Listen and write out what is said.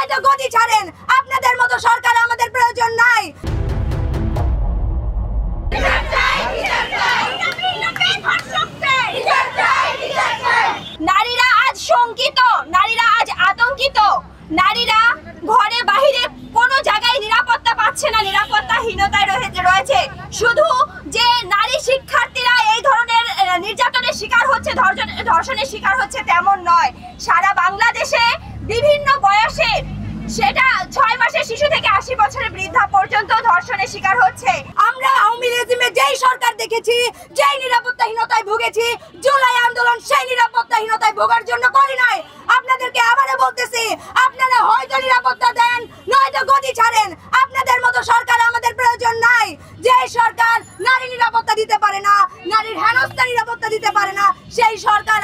নয়তো গদি ছাড়েন। আপনাদের মতো সরকার আমাদের প্রয়োজন নাই। নারীরা আজ শঙ্কিত, নারীরা আজ আতঙ্কিত, নারীরা ঘরে বাহিরে কোনো জায়গায় নিরাপত্তা পাচ্ছে না, নিরাপত্তাহীনতায় রয়েছে। শুধু যে নারী শিক্ষার্থীরা এই ধরনের নির্যাতনের শিকার হচ্ছে, ধর্ষণের শিকার হচ্ছে তেমন নয়। সারা বাংলাদেশে বিভিন্ন বয়সে, সেটা 6 মাসের শিশু থেকে 80 বছরের বৃদ্ধা পর্যন্ত ধর্ষণের শিকার হচ্ছে। আমরা আওয়ামী রেজিমে যেই সরকার দেখেছি, যেই নিরাপত্তাহীনতায় ভুগেছি, জুলাই আন্দোলন সেই নিরাপত্তাহীনতায় ভোগার জন্য করি নাই। আপনাদেরকে আবারও বলতেছি, আপনারা হয়তো নিরাপত্তা দেন, নয়তো গদি ছাড়েন। আপনাদের মতো সরকার আমাদের প্রয়োজন নাই। যে সরকার নারী নিরাপত্তা দিতে পারে না, নারীর হেনস্থা নিরাপত্তা দিতে পারে না, সেই সরকার